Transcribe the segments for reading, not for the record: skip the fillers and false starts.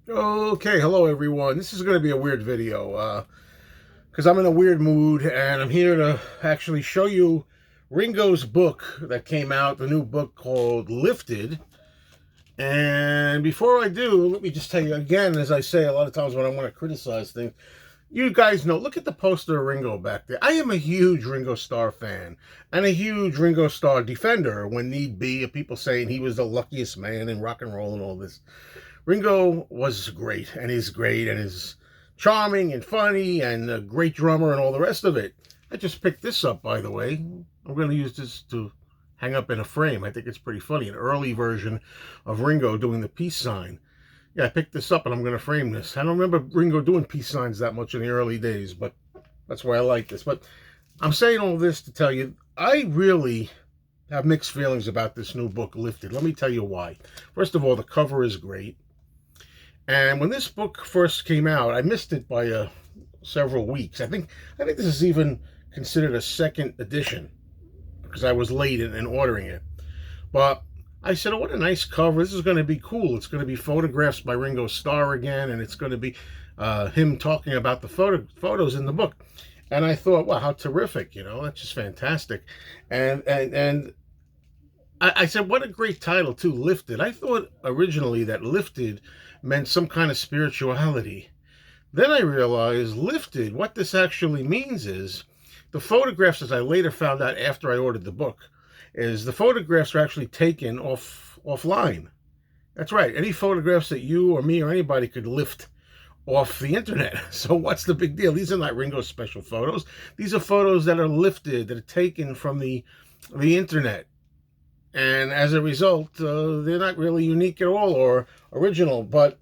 Okay, hello everyone. This is going to be a weird video because I'm in a weird mood and I'm here to actually show you Ringo's book that came out, the new book called Lifted. And before I do, let me just tell you again, as I say a lot of times when I want to criticize things, you guys know, look at the poster of Ringo back there. I am a huge Ringo Starr fan and a huge Ringo Starr defender when need be, of people saying he was the luckiest man in rock and roll and all this. Ringo was great, and he's great, and is charming and funny, and a great drummer, and all the rest of it. I just picked this up, by the way. I'm going to use this to hang up in a frame. I think it's pretty funny. An early version of Ringo doing the peace sign. Yeah, I picked this up, and I'm going to frame this. I don't remember Ringo doing peace signs that much in the early days, but that's why I like this. But I'm saying all this to tell you, I really have mixed feelings about this new book, Lifted. Let me tell you why. First of all, the cover is great. And when this book first came out, I missed it by several weeks. I think this is even considered a second edition because I was late in ordering it. But I said, oh, what a nice cover. This is going to be cool. It's going to be photographs by Ringo Starr again, and it's going to be him talking about the photos in the book. And I thought, wow, how terrific, that's just fantastic. And I said, what a great title, too, Lifted. I thought originally that Lifted meant some kind of spirituality. Then I realized Lifted, what this actually means is, the photographs, as I later found out after I ordered the book, is the photographs are actually taken offline. That's right. Any photographs that you or me or anybody could lift off the internet. So what's the big deal? These are not Ringo's special photos. These are photos that are lifted, that are taken from the internet. And as a result, they're not really unique at all or original. But,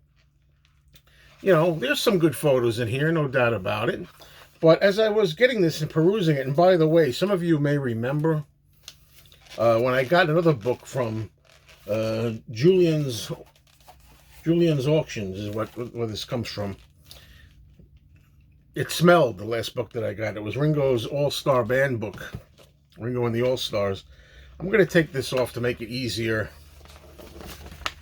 there's some good photos in here, no doubt about it. But as I was getting this and perusing it, and by the way, some of you may remember when I got another book from Julian's Auctions, is where this comes from. It smelled, the last book that I got. It was Ringo's All-Star Band book, Ringo and the All-Stars. I'm going to take this off to make it easier.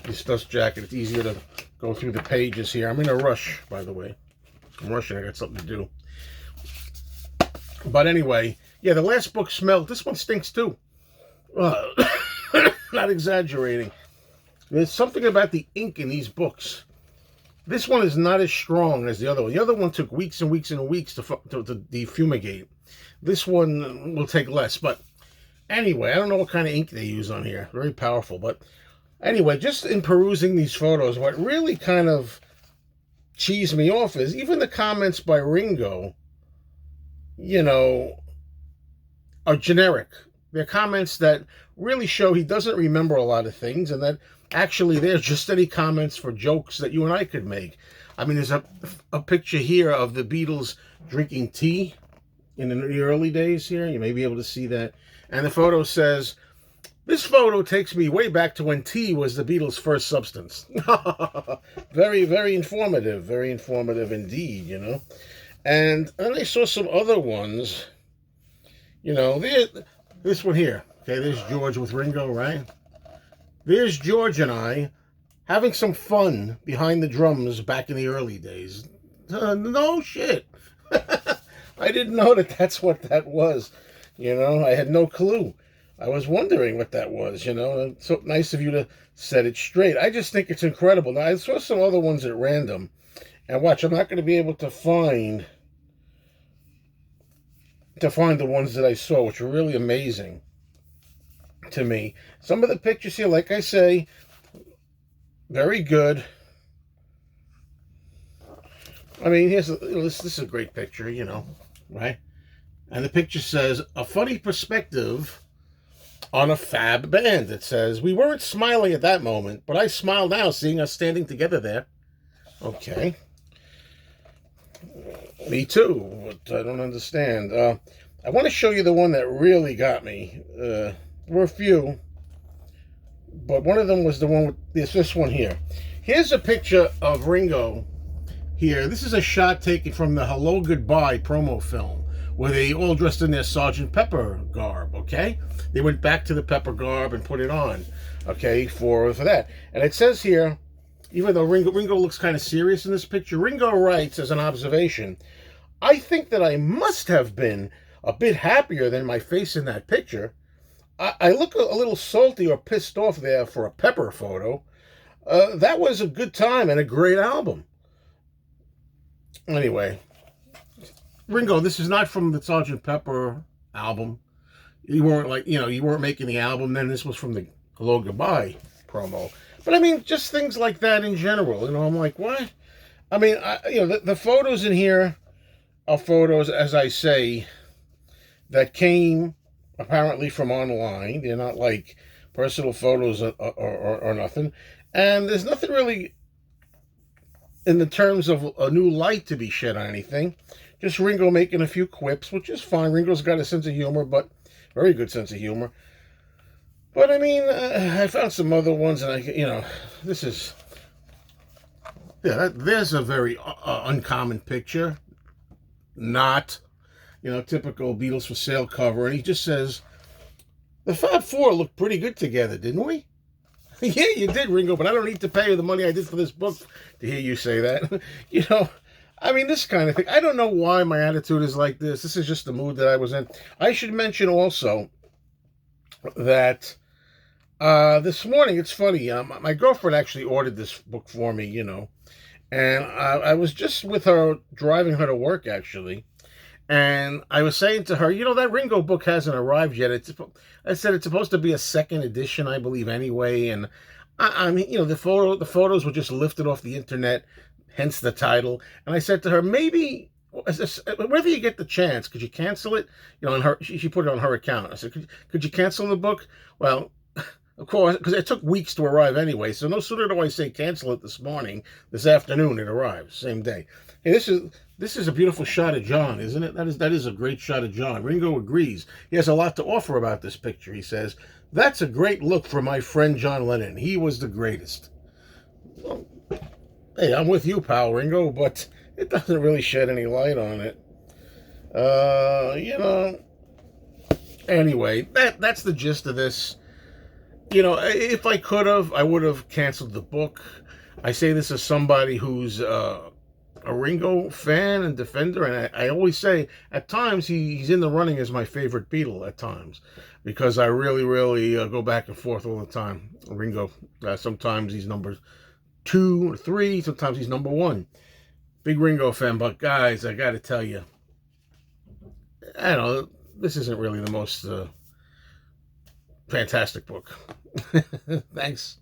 This dust jacket, it's easier to go through the pages here. I'm in a rush, by the way. I'm rushing, I got something to do. But anyway, yeah, the last book smelled. This one stinks too. Not exaggerating. There's something about the ink in these books. This one is not as strong as the other one. The other one took weeks and weeks and weeks to defumigate. This one will take less, but anyway, I don't know what kind of ink they use on here. Very powerful. But anyway, just in perusing these photos, what really kind of cheesed me off is even the comments by Ringo, are generic. They're comments that really show he doesn't remember a lot of things, and that actually they're just any comments for jokes that you and I could make. I mean, there's a picture here of the Beatles drinking tea in the early days here. You may be able to see that. And the photo says, this photo takes me way back to when tea was the Beatles' first substance. Very, very informative indeed, And then I saw some other ones, this one here. Okay, there's George with Ringo, right? There's George and I having some fun behind the drums back in the early days. No shit. I didn't know that that's what that was. I had no clue. I was wondering what that was, It's so nice of you to set it straight. I just think it's incredible. Now, I saw some other ones at random. And watch, I'm not going to be able to find the ones that I saw, which were really amazing to me. Some of the pictures here, like I say, very good. I mean, this is a great picture, right? And the picture says, a funny perspective on a fab band. It says, we weren't smiling at that moment, but I smile now seeing us standing together there. Okay. Me too, but I don't understand. I want to show you the one that really got me. There were a few, but one of them was the one with this one here. Here's a picture of Ringo here. This is a shot taken from the Hello Goodbye promo film, where they all dressed in their Sergeant Pepper garb, okay? They went back to the Pepper garb and put it on, okay, for that. And it says here, even though Ringo looks kind of serious in this picture. Ringo writes as an observation, "I think that I must have been a bit happier than my face in that picture. I look a little salty or pissed off there for a Pepper photo. That was a good time and a great album." Anyway, Ringo, this is not from the Sgt. Pepper album. You weren't you weren't making the album then. This was from the Hello Goodbye promo. But I mean, just things like that in general. I'm like, what? I mean, the photos in here are photos, as I say, that came apparently from online. They're not like personal photos or nothing. And there's nothing really in the terms of a new light to be shed on anything. Just Ringo making a few quips, which is fine. Ringo's got a sense of humor, but very good sense of humor. But I mean, I found some other ones, and this is, there's a very uncommon picture. Not, typical Beatles for sale cover. And he just says, "The Fab Four looked pretty good together, didn't we?" Yeah, you did, Ringo, but I don't need to pay you the money I did for this book to hear you say that. I mean, this kind of thing. I don't know why my attitude is like this. This is just the mood that I was in. I should mention also that this morning, it's funny, my girlfriend actually ordered this book for me, and I was just with her, driving her to work, actually, and I was saying to her, that Ringo book hasn't arrived yet. I said it's supposed to be a second edition, I believe, anyway, and I mean, the photos were just lifted off the internet, hence the title, and I said to her, maybe, whenever you get the chance, could you cancel it? She put it on her account. I said, could you cancel the book? Well, of course, because it took weeks to arrive anyway, so no sooner do I say cancel it this afternoon it arrives, same day. Hey, this is a beautiful shot of John, isn't it? That is a great shot of John. Ringo agrees. He has a lot to offer about this picture. He says, "That's a great look for my friend John Lennon. He was the greatest." Well, hey, I'm with you, pal, Ringo, but it doesn't really shed any light on it. Anyway, that's the gist of this. If I could have, I would have canceled the book. I say this as somebody who's a Ringo fan and defender, and I always say, at times, he's in the running as my favorite Beatle, at times, because I really, really go back and forth all the time. Ringo, sometimes he's number 2 or 3, sometimes he's number 1. Big Ringo fan, but guys, I gotta tell you, I don't know, this isn't really the most fantastic book. Thanks.